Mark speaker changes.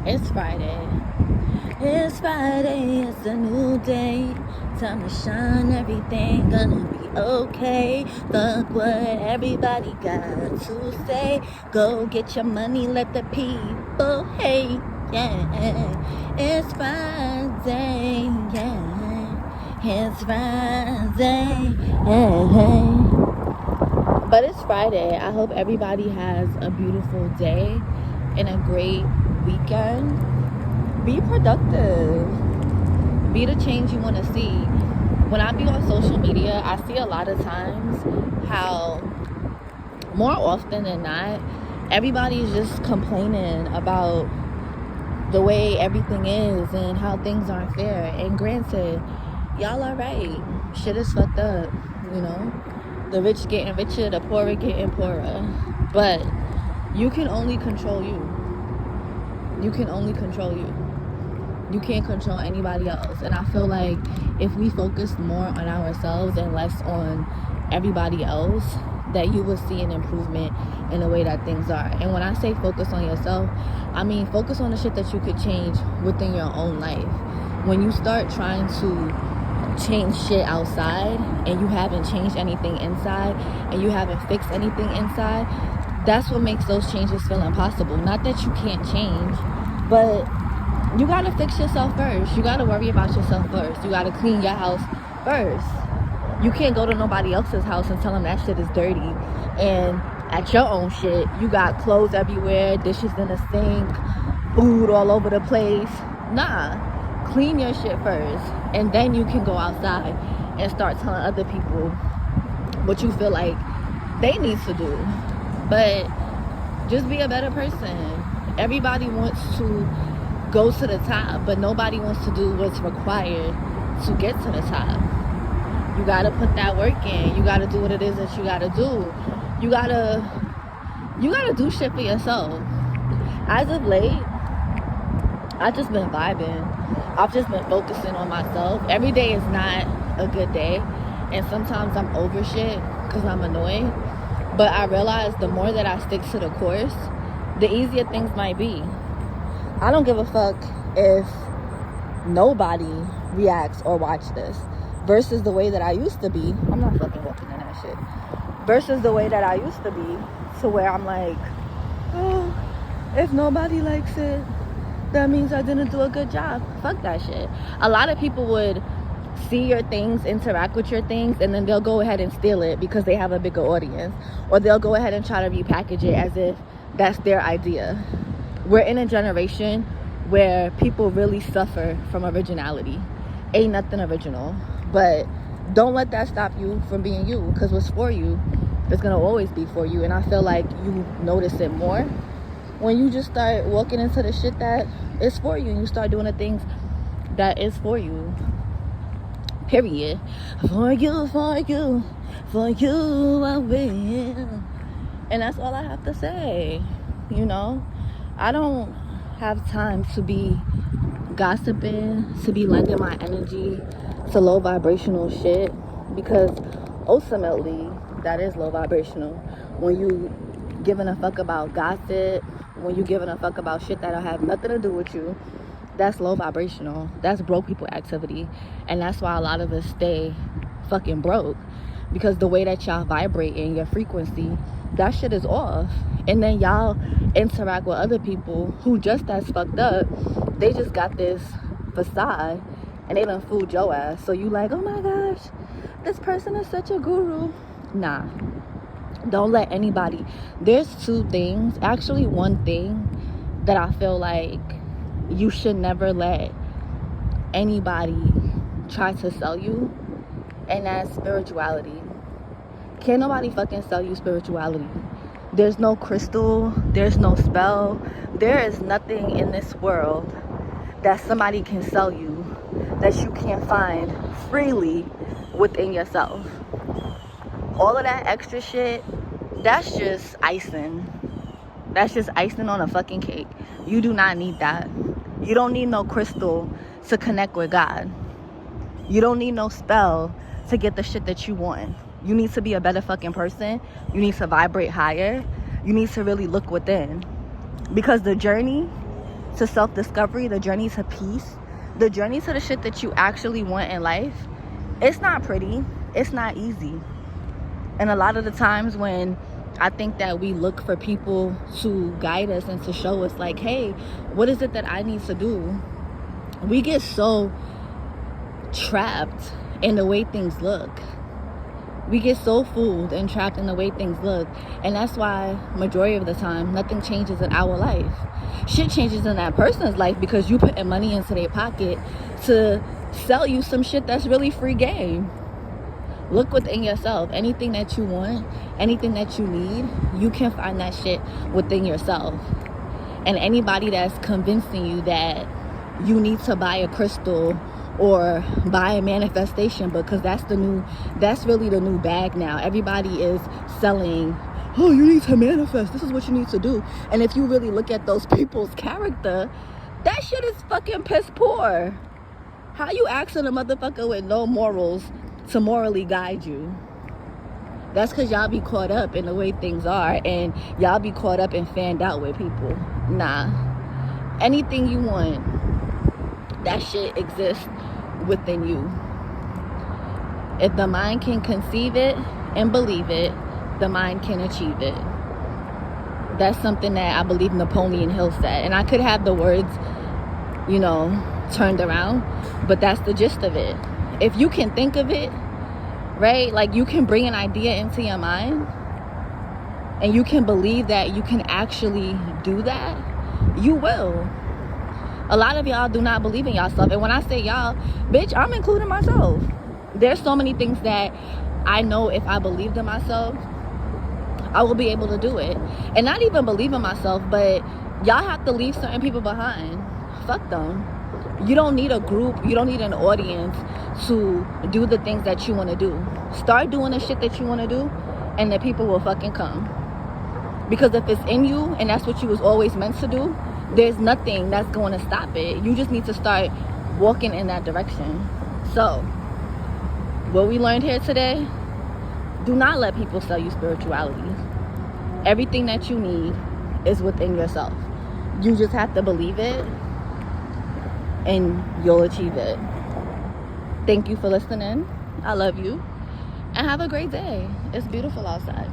Speaker 1: It's Friday. It's Friday, it's a new day. Time to shine, everything gonna be okay. Fuck what everybody got to say. Go get your money, let the people hate. Yeah, it's Friday. Yeah, it's Friday. Yeah. But it's Friday. I hope everybody has a beautiful day and a great weekend. Be productive. Be the change you want to see. When I be on social media, I see a lot of times how more often than not, everybody's just complaining about the way everything is and how things aren't fair. And granted, y'all are right. Shit is fucked up, you know? The rich getting richer, the poorer getting poorer. But you can only control you. You can only control you. You can't control anybody else. And I feel like if we focus more on ourselves and less on everybody else, that you will see an improvement in the way that things are. And when I say focus on yourself, I mean focus on the shit that you could change within your own life. When you start trying to change shit outside and you haven't changed anything inside and you haven't fixed anything inside, that's what makes those changes feel impossible. Not that you can't change, but you gotta fix yourself first. You gotta worry about yourself first. You gotta clean your house first. You can't go to nobody else's house and tell them that shit is dirty. And at your own shit, you got clothes everywhere, dishes in the sink, food all over the place. Nah, clean your shit first. And then you can go outside and start telling other people what you feel like they need to do. But just be a better person. Everybody wants to go to the top, but nobody wants to do what's required to get to the top. You gotta put that work in. You gotta do what it is that you gotta do. You gotta do shit for yourself. As of late, I've just been vibing. I've just been focusing on myself. Every day is not a good day, and sometimes I'm over shit because I'm annoyed. But I realize the more that I stick to the course, the easier things might be. I don't give a fuck if nobody reacts or watch this versus the way that I used to be. I'm not fucking walking in that shit. Versus the way that I used to be, to where I'm like, oh, if nobody likes it, that means I didn't do a good job. Fuck that shit. A lot of people would see your things, interact with your things, and then they'll go ahead and steal it because they have a bigger audience. Or they'll go ahead and try to repackage it as if that's their idea. We're in a generation where people really suffer from originality. Ain't nothing original. But don't let that stop you from being you, because what's for you is going to always be for you. And I feel like you notice it more when you just start walking into the shit that is for you and you start doing the things that is for you. Period. For you, for you, for you I will. And that's all I have to say. You know, I don't have time to be gossiping, to be lending my energy to low vibrational shit, because ultimately that is low vibrational. When you giving a fuck about gossip, when you giving a fuck about shit that don't have nothing to do with you, that's low vibrational. That's broke people activity. And that's why a lot of us stay fucking broke, because the way that y'all vibrate in your frequency, that shit is off. And then y'all interact with other people who just as fucked up. They just got this facade and they done fooled your ass. So you like, oh my gosh, this person is such a guru. Nah, don't let anybody. There's two things, actually one thing, that I feel like you should never let anybody try to sell you, and that's spirituality. Can't nobody fucking sell you spirituality. There's no crystal, there's no spell, there is nothing in this world that somebody can sell you that you can't find freely within yourself. All of that extra shit, that's just icing. That's just icing on a fucking cake. You do not need that. You don't need no crystal to connect with God. You don't need no spell to get the shit that you want. You need to be a better fucking person. You need to vibrate higher. You need to really look within. Because the journey to self-discovery, the journey to peace, the journey to the shit that you actually want in life, it's not pretty. It's not easy. And a lot of the times when I think that we look for people to guide us and to show us like, hey, what is it that I need to do? We get so trapped in the way things look. We get so fooled and trapped in the way things look. And that's why majority of the time nothing changes in our life. Shit changes in that person's life because you putting money into their pocket to sell you some shit that's really free game. Look within yourself. Anything that you want, anything that you need, you can find that shit within yourself. And anybody that's convincing you that you need to buy a crystal or buy a manifestation because that's really the new bag now. Everybody is selling, oh, you need to manifest, this is what you need to do. And if you really look at those people's character, that shit is fucking piss poor. How you asking a motherfucker with no morals to morally guide you? That's because y'all be caught up in the way things are, and y'all be caught up and fanned out with people. Nah. Anything you want, that shit exists within you. If the mind can conceive it and believe it, the mind can achieve it. That's something that I believe Napoleon Hill said. And I could have the words, turned around, but that's the gist of it. If you can think of it, right? Like, you can bring an idea into your mind and you can believe that you can actually do that, you will. A lot of y'all do not believe in yourself. And when I say y'all, bitch, I'm including myself. There's so many things that I know if I believed in myself, I will be able to do it. And not even believe in myself, but y'all have to leave certain people behind. Fuck them. You don't need a group. You don't need an audience to do the things that you want to do. Start doing the shit that you want to do, and the people will fucking come. Because if it's in you and that's what you was always meant to do, there's nothing that's going to stop it. You just need to start walking in that direction. So, what we learned here today, do not let people sell you spirituality. Everything that you need is within yourself. You just have to believe it, and you'll achieve it. Thank you for listening. I love you. And have a great day. It's beautiful outside.